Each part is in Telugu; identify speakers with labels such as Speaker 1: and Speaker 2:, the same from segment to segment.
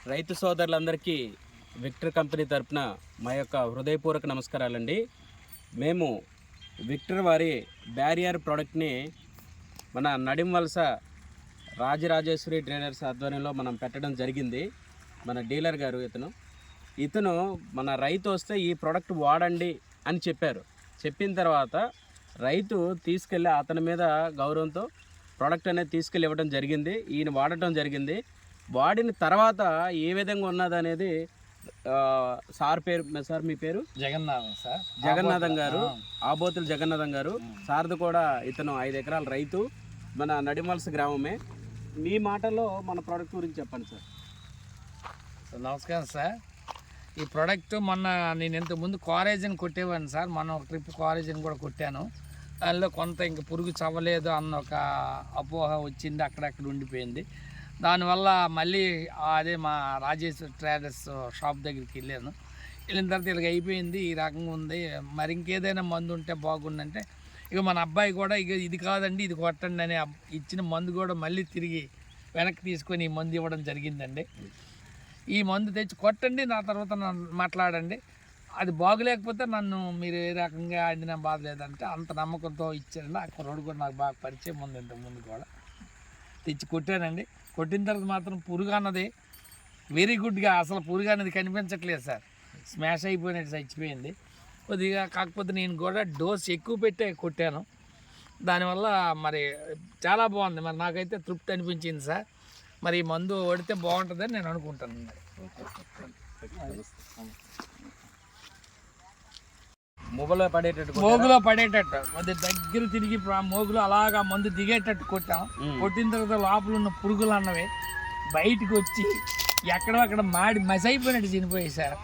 Speaker 1: రైతు సోదరులందరికీ విక్టర్ కంపెనీ తరపున మా యొక్క హృదయపూర్వక నమస్కారాలండి. మేము విక్టర్ వారి బ్యారియర్ ప్రోడక్ట్ని మన నడింవలస రాజరాజేశ్వరి ట్రేడర్స్ ఆధ్వర్యంలో మనం పెట్టడం జరిగింది. మన డీలర్ గారు ఇతను మన రైతు వస్తే ఈ ప్రోడక్ట్ వాడండి అని చెప్పారు. చెప్పిన తర్వాత రైతు తీసుకెళ్ళి అతని మీద గౌరవంతో ప్రోడక్ట్ అనేది తీసుకెళ్ళి ఇవ్వడం జరిగింది. ఈయన వాడటం జరిగింది. వాడిన తర్వాత ఏ విధంగా ఉన్నది అనేది సార్ మీ పేరు జగన్నాథం గారు, ఆబోతుల జగన్నాథం గారు. సార్ది కూడా ఇతను 5 ఎకరాల రైతు, మన నడిమలస గ్రామమే. మీ మాటలో మన ప్రోడక్ట్ గురించి చెప్పండి సార్.
Speaker 2: నమస్కారం సార్. ఈ ప్రోడక్ట్ మొన్న నేను ఇంతకుముందు కారేజీని కొట్టేవాడిని సార్. మొన్న ఒక ట్రిప్ కారేజీని కూడా కొట్టాను. దానిలో కొంత ఇంక పురుగు చవ్వలేదు అన్న ఒక అపోహ వచ్చింది, అక్కడక్కడ ఉండిపోయింది. దానివల్ల మళ్ళీ అదే మా రాజేశ్వరి ట్రేడర్స్ షాప్ దగ్గరికి వెళ్ళాను. వెళ్ళిన తర్వాత ఇలాగ అయిపోయింది, ఈ రకంగా ఉంది, మరి ఇంకేదైనా మందు ఉంటే బాగుందంటే ఇక మన అబ్బాయి కూడా ఇక ఇది కాదండి ఇది కొట్టండి అని ఇచ్చిన మందు కూడా మళ్ళీ తిరిగి వెనక్కి తీసుకొని ఈ మందు ఇవ్వడం జరిగిందండి. ఈ మందు తెచ్చి కొట్టండి, నా తర్వాత నన్ను మాట్లాడండి, అది బాగులేకపోతే నన్ను మీరు ఏ రకంగా అందిన బాధ లేదంటే అంత నమ్మకంతో ఇచ్చారండి. ఆ కుర్రోడు కూడా నాకు బాగా పరిచయం ఉంది, ఇంతకుముందు కూడా తెచ్చి కొట్టానండి. కొట్టిన తర్వాత మాత్రం పురుగు అన్నది వెరీ గుడ్గా అసలు పురుగు అనేది కనిపించట్లేదు సార్. స్మాష్ అయిపోయినట్టు చచ్చిపోయింది కొద్దిగా. కాకపోతే నేను కూడా డోస్ ఎక్కువ పెట్టే కొట్టాను. దానివల్ల మరి చాలా బాగుంది, మరి నాకైతే తృప్తి అనిపించింది సార్. మరి ఈ మందు వాడితే బాగుంటుందని నేను అనుకుంటాను.
Speaker 1: మోగులో
Speaker 2: పడేటట్టు కొద్ది దగ్గర తిరిగి మోగులో అలాగా మందు దిగేటట్టు కొట్టాం. కొట్టిన తర్వాత లోపల ఉన్న పురుగులు అన్నవి బయటకు వచ్చి ఎక్కడక్కడ మసి అయిపోయినట్టు చనిపోయాయి సార్.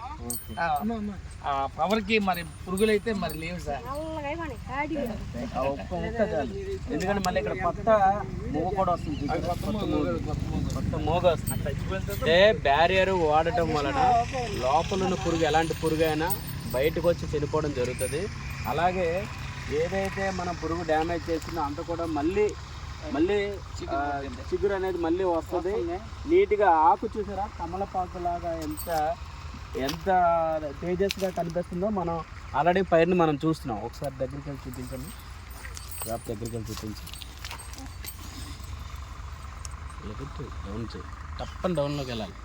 Speaker 2: ఆ పవర్కి మరి పురుగులు అయితే మరి లేవు సార్.
Speaker 1: ఎందుకంటే మళ్ళీ ఇక్కడ కొత్త మోగ కూడా వస్తుంది, కొత్త మోగ వస్తుంది. బ్యారియర్ వాడటం వలన లోపల ఉన్న పురుగు ఎలాంటి పురుగు అయినా బయటకు వచ్చి చనిపోవడం జరుగుతుంది. అలాగే ఏదైతే మన పురుగు డ్యామేజ్ చేసిందో అంత కూడా మళ్ళీ చిగురు అనేది మళ్ళీ వస్తుంది. నీట్గా ఆకు చూసారా, కమలపాకు లాగా ఎంత తేజస్గా కనిపిస్తుందో మనం ఆల్రెడీ పైరుని మనం చూస్తున్నాం. ఒకసారి దగ్గరికి వెళ్ళి చూపించండి, దగ్గరికి వెళ్ళి చూపించి డౌన్ చేయి, తప్పని డౌన్లోకి వెళ్ళాలి.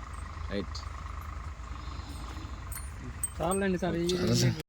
Speaker 1: రైట్, చాలండి సార్.